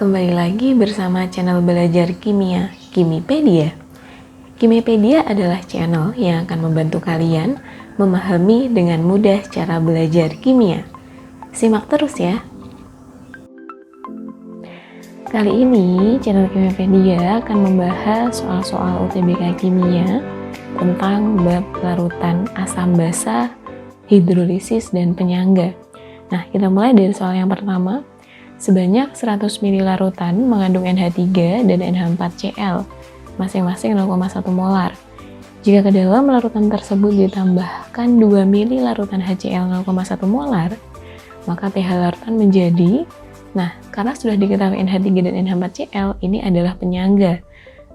Kembali lagi bersama channel belajar kimia, Kimipedia. Kimipedia adalah channel yang akan membantu kalian memahami dengan mudah cara belajar kimia. Simak terus ya. Kali ini channel Kimipedia akan membahas soal-soal UTBK kimia tentang bab larutan asam basa, hidrolisis, dan penyangga. Nah, kita mulai dari soal yang pertama. Sebanyak 100 ml larutan mengandung NH3 dan NH4Cl, masing-masing 0,1 molar. Jika ke dalam larutan tersebut ditambahkan 2 ml larutan HCl 0,1 molar, maka pH larutan menjadi, nah karena sudah diketahui NH3 dan NH4Cl, ini adalah penyangga.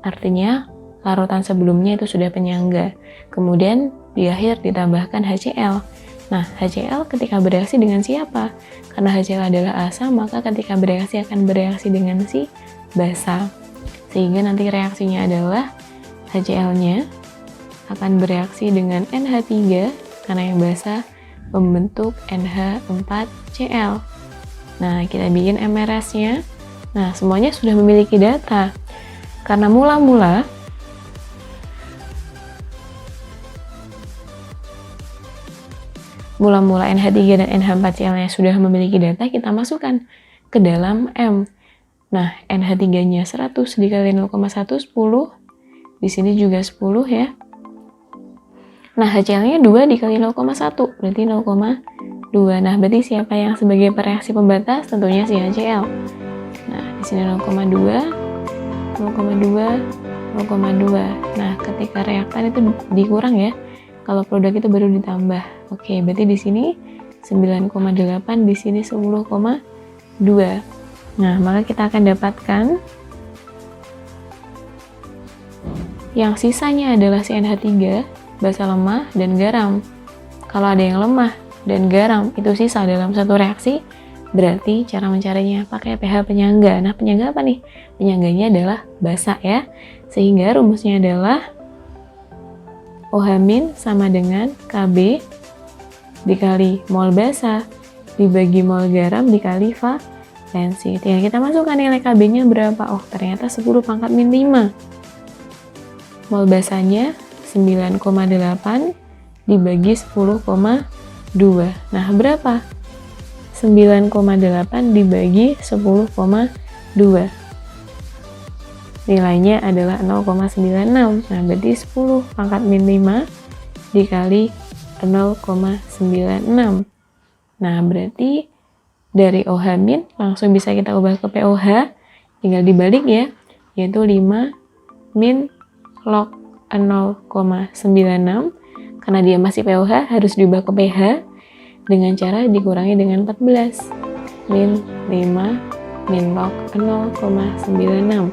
Artinya, larutan sebelumnya itu sudah penyangga. Kemudian di akhir ditambahkan HCl. Nah, HCl ketika bereaksi dengan siapa? Karena HCl adalah asam, maka ketika bereaksi akan bereaksi dengan si basa. Sehingga nanti reaksinya adalah HCl-nya akan bereaksi dengan NH3 karena yang basa membentuk NH4Cl. Nah, kita bikin MRS-nya. Nah, semuanya sudah memiliki data. Karena mula-mula NH3 dan NH4Cl-nya sudah memiliki data, kita masukkan ke dalam M. Nah, NH3-nya 100 dikali 0,1, 10. Di sini juga 10 ya. Nah, HCl-nya 2 dikali 0,1, berarti 0,2. Nah, berarti siapa yang sebagai pereaksi pembatas? Tentunya si HCl. Nah, di sini 0,2, 0,2, 0,2. Nah, ketika reaktan itu dikurang ya. Kalau produk itu baru ditambah. Oke, berarti di sini 9,8, di sini 10,2. Nah, maka kita akan dapatkan yang sisanya adalah si NH3, basa lemah, dan garam. Kalau ada yang lemah dan garam itu sisa dalam satu reaksi, berarti cara mencarinya pakai pH penyangga. Nah, penyangga apa nih? Penyangganya adalah basa ya. Sehingga rumusnya adalah OH- sama dengan Kb dikali mol basa dibagi mol garam dikali valensi. Tinggal kita masukkan nilai Kb-nya berapa? Oh, ternyata 10 pangkat min 5. Mol basanya 9,8 dibagi 10,2. Nah, berapa? 9,8 dibagi 10,2. Nilainya adalah 0,96. Nah, berarti 10 pangkat min 5 dikali 0,96. Nah, berarti dari OH- langsung bisa kita ubah ke POH. Tinggal dibalik ya, yaitu 5 min log 0,96. Karena dia masih POH, harus diubah ke pH dengan cara dikurangi dengan 14. Min 5 min log 0,96.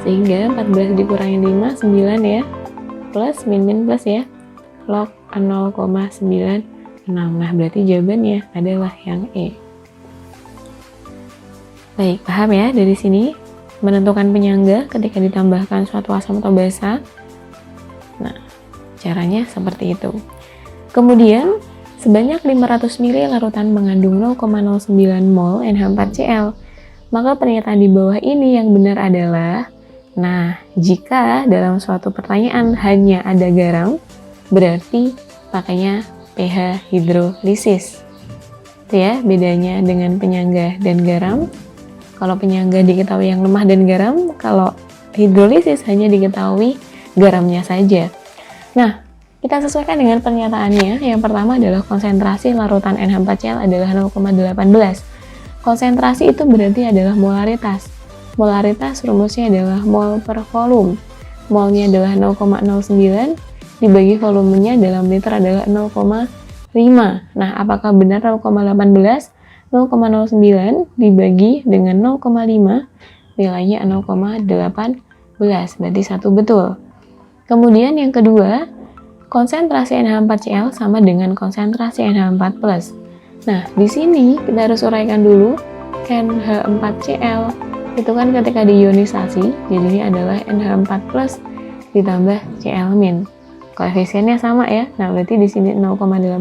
Sehingga 14 dikurangi 5, 9 ya. Plus, min plus ya. Log 0,96. Nah, berarti jawabannya adalah yang E. Baik, paham ya dari sini? Menentukan penyangga ketika ditambahkan suatu asam atau basa. Nah, caranya seperti itu. Kemudian, sebanyak 500 ml larutan mengandung 0,09 mol NH4Cl. Maka pernyataan di bawah ini yang benar adalah, nah, jika dalam suatu pertanyaan hanya ada garam, berarti pakainya pH hidrolisis. Itu ya bedanya dengan penyangga dan garam. Kalau penyangga diketahui yang lemah dan garam, kalau hidrolisis hanya diketahui garamnya saja. Nah, kita sesuaikan dengan pernyataannya. Yang pertama adalah konsentrasi larutan NH4Cl adalah 0,18. Konsentrasi itu berarti adalah molaritas. Molaritas rumusnya adalah mol per volume. Molnya adalah 0,09, dibagi volumenya dalam liter adalah 0,5. Nah, apakah benar 0,18? 0,09 dibagi dengan 0,5, nilainya 0,18. Berarti satu betul. Kemudian yang kedua, konsentrasi NH4Cl sama dengan konsentrasi NH4+. Nah, di sini kita harus uraikan dulu NH4Cl itu kan ketika diionisasi, jadinya adalah NH4+ ditambah Cl-. Koefisiennya sama ya. Nah, berarti di sini 0,18,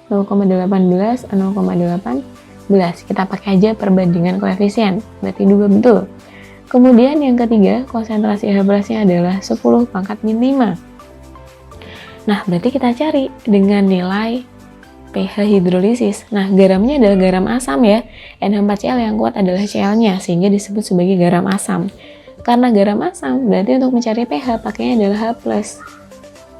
0,18, 0,8, Kita pakai aja perbandingan koefisien, berarti 2 betul. Kemudian yang ketiga, konsentrasi H+-nya adalah 10 pangkat min 5. Nah, berarti kita cari dengan nilai pH hidrolisis. Nah, garamnya adalah garam asam ya. NH4Cl yang kuat adalah Cl-nya, sehingga disebut sebagai garam asam. Karena garam asam, berarti untuk mencari pH pakainya adalah H+.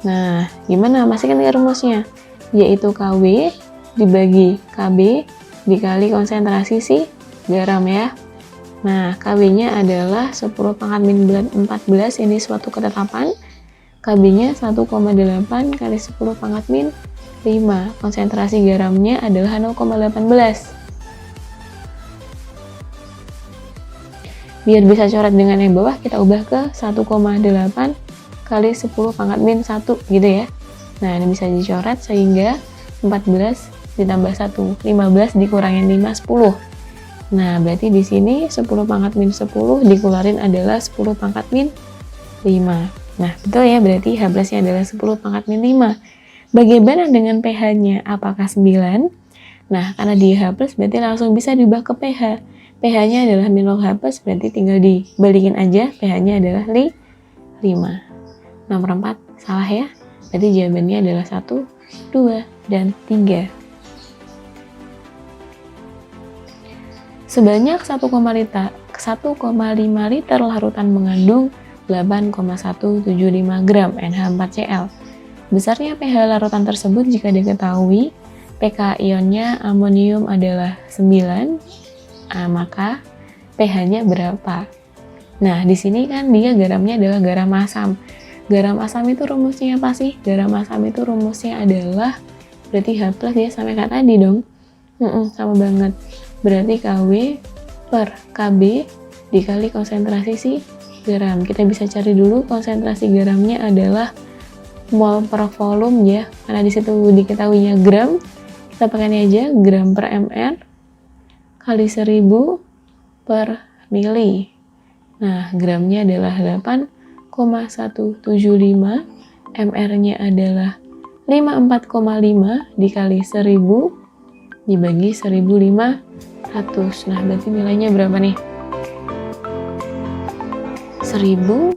Nah, gimana? Masih kan rumusnya? Yaitu Kw dibagi Kb dikali konsentrasi si garam ya. Nah, Kb-nya adalah 10 pangkat min 14, ini suatu ketetapan. Kb-nya 1,8 kali 10 pangkat min 5. Konsentrasi garamnya adalah 0,18. Biar bisa coret dengan yang bawah, kita ubah ke 1,8 kali 10 pangkat min 1 gitu ya. Nah, ini bisa dicoret sehingga 14 ditambah 1, 15 dikurangin 5, 10. Nah, berarti di sini 10 pangkat min 10 dikeluarin adalah 10 pangkat min 5. Nah, betul ya, berarti H+-nya adalah 10 pangkat min 5. Bagaimana dengan pH-nya? Apakah 9? Nah, karena di H+, berarti langsung bisa diubah ke pH. pH-nya adalah minus H+, berarti tinggal dibalikin aja, pH-nya adalah 5. Nomor 4, salah ya. Berarti jawabannya adalah 1, 2, dan 3. Sebanyak 1,5 liter larutan mengandung 8,175 gram NH4Cl. Besarnya pH larutan tersebut jika diketahui pK ionnya amonium adalah 9, maka pH-nya berapa? Nah, di sini kan dia garamnya adalah garam asam. Garam asam itu rumusnya apa sih? Garam asam itu rumusnya adalah berarti H+ ya, sama kayak tadi dong. Sama banget. Berarti Kw per Kb dikali konsentrasi si garam. Kita bisa cari dulu konsentrasi garamnya adalah mol per volume ya, karena di situ diketahuinya gram. Kita pakai aja gram per ml kali 1000 per mili. Nah, gramnya adalah 8,175, mr-nya adalah 54,5 dikali 1000 dibagi 1500. Nah, berarti nilainya berapa nih? 1000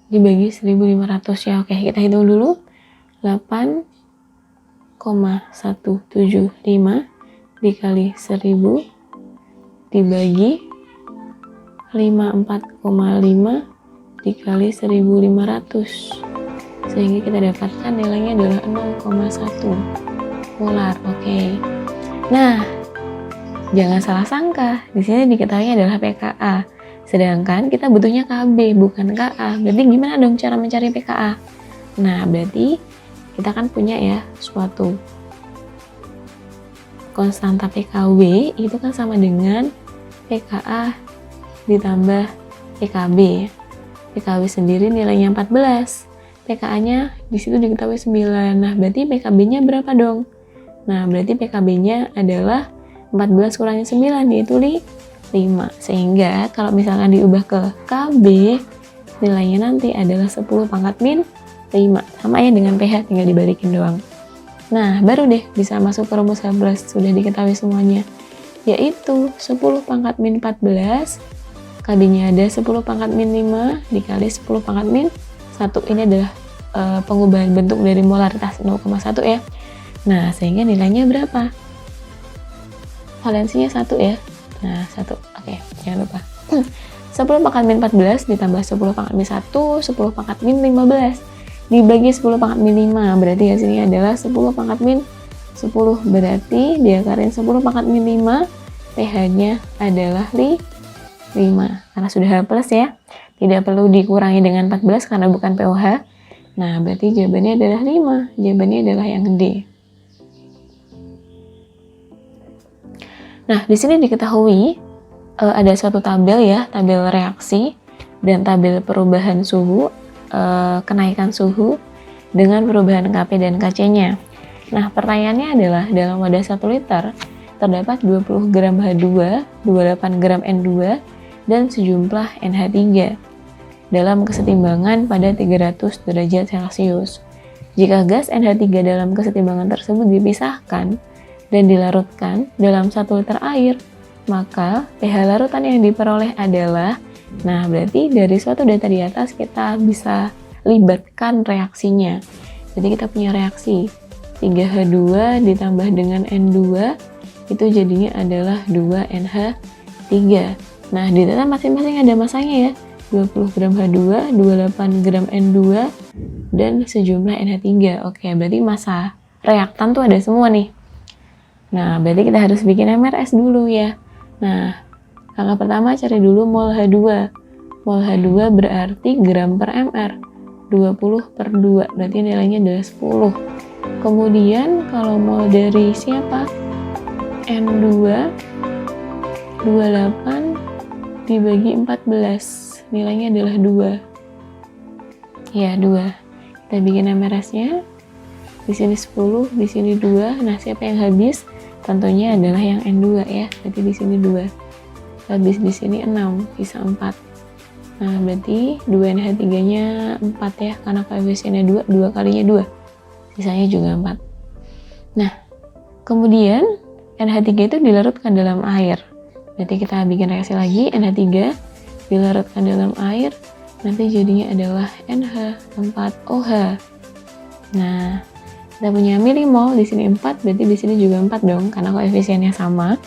dibagi 1500 ya. Oke, kita hitung dulu. 8,175 dikali 1000 dibagi 54,5 dikali 1500, sehingga kita dapatkan nilainya adalah 0,1 molar. Oke. Nah, jangan salah sangka, di sini diketahui adalah pKa. Sedangkan kita butuhnya Kb, bukan Ka. Berarti gimana dong cara mencari pKa? Nah, berarti kita kan punya ya suatu konstanta pKw itu kan sama dengan pKa ditambah pKb. pKw sendiri nilainya 14. pKa-nya di situ diketahui 9. Nah, berarti pKb-nya berapa dong? Nah, berarti pKb-nya adalah 14 kurangi 9, yaitu 5. Sehingga kalau misalkan diubah ke Kb, nilainya nanti adalah 10 pangkat min 5. Sama ya dengan pH, tinggal dibalikin doang. Nah, baru deh bisa masuk ke rumus H+, sudah diketahui semuanya. Yaitu 10 pangkat min 14, Kb-nya ada 10 pangkat min 5 dikali 10 pangkat min 1. Ini adalah pengubahan bentuk dari molaritas 0,1 ya. Nah, sehingga nilainya berapa? Valensinya 1 ya. Nah, 1. Oke, jangan lupa. 10 pangkat min 14 ditambah 10 pangkat min 1, 10 pangkat min 15. Dibagi 10 pangkat min 5, berarti hasilnya adalah 10 pangkat min 10. Berarti diakarin 10 pangkat min 5, pH-nya adalah 5. Karena sudah H+ ya. Tidak perlu dikurangi dengan 14 karena bukan pOH. Nah, berarti jawabannya adalah 5. Jawabannya adalah yang D. Nah, di sini diketahui ada suatu tabel ya, tabel reaksi dan tabel perubahan suhu, kenaikan suhu dengan perubahan Kp dan Kc-nya. Nah, pertanyaannya adalah dalam wadah 1 liter terdapat 20 gram H2, 28 gram N2, dan sejumlah NH3 dalam kesetimbangan pada 300 derajat Celcius. Jika gas NH3 dalam kesetimbangan tersebut dipisahkan, dan dilarutkan dalam 1 liter air, maka pH larutan yang diperoleh adalah, nah berarti dari suatu data di atas kita bisa libatkan reaksinya. Jadi kita punya reaksi 3H2 ditambah dengan N2, itu jadinya adalah 2NH3. Nah di data masing-masing ada masanya ya, 20 gram H2, 28 gram N2, dan sejumlah NH3. Oke, berarti massa reaktan tuh ada semua nih. Nah, berarti kita harus bikin MRS dulu ya. Nah, langkah pertama cari dulu mol H2. Mol H2 berarti gram per mR. 20 per 2, berarti nilainya adalah 10. Kemudian kalau mol dari siapa? N2 28 dibagi 14, nilainya adalah 2. Ya, 2. Kita bikin MRS-nya. Di sini 10, di sini 2. Nah, siapa yang habis? Tentunya adalah yang N2 ya. Berarti di sini 2. Habis di sini 6, sisa 4. Nah, berarti 2NH3-nya 4 ya, karena koefisiennya 2, 2 kalinya 2. Sisanya juga 4. Nah, kemudian NH3 itu dilarutkan dalam air. Berarti kita bikin reaksi lagi, NH3 dilarutkan dalam air, nanti jadinya adalah NH4OH. Nah, kita punya milimol di sini 4, berarti di sini juga 4 dong, karena koefisiennya sama.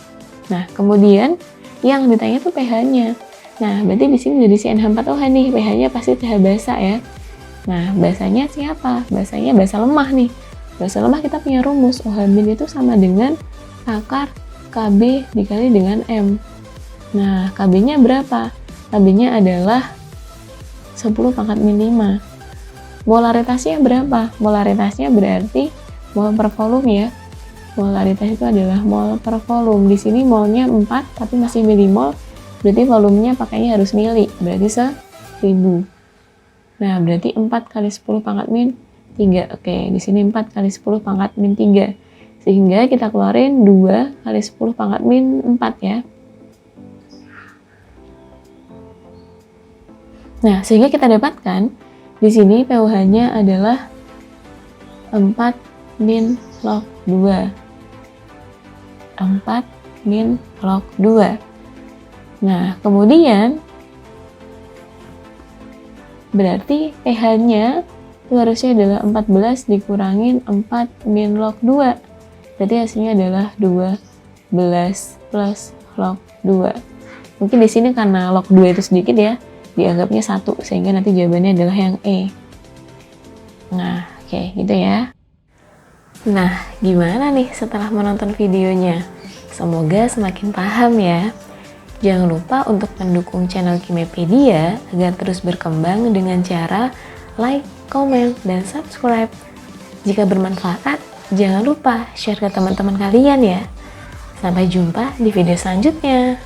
Nah, kemudian yang ditanya tuh pH-nya. Nah, berarti di sini jadi si NH4OH nih, pH-nya pasti pH basa ya. Nah, basanya siapa? Basanya basa lemah nih. Basa lemah kita punya rumus, OH- itu sama dengan akar KB dikali dengan M. Nah, KB-nya berapa? KB-nya adalah 10 pangkat min 5. Molaritasnya berapa? Molaritasnya berarti mol per volume ya. Molaritas itu adalah mol per volume. Di sini molnya 4 tapi masih milimol, berarti volumenya pakainya harus mili, berarti 1000. Nah, berarti 4 kali 10 pangkat min 3. Oke, di sini 4 kali 10 pangkat min 3. Sehingga kita keluarin 2 kali 10 pangkat min 4 ya. Nah, sehingga kita dapatkan di sini pH-nya adalah 4 min log 2. 4 min log 2. Nah, kemudian berarti pH-nya itu harusnya adalah 14 dikurangin 4 min log 2. Berarti hasilnya adalah 12 plus log 2. Mungkin di sini karena log 2 itu sedikit ya, dianggapnya 1, sehingga nanti jawabannya adalah yang E. Nah, oke, gitu ya. Nah, gimana nih setelah menonton videonya? Semoga semakin paham ya. Jangan lupa untuk mendukung channel Kimepedia agar terus berkembang dengan cara like, komen, dan subscribe. Jika bermanfaat, jangan lupa share ke teman-teman kalian ya. Sampai jumpa di video selanjutnya.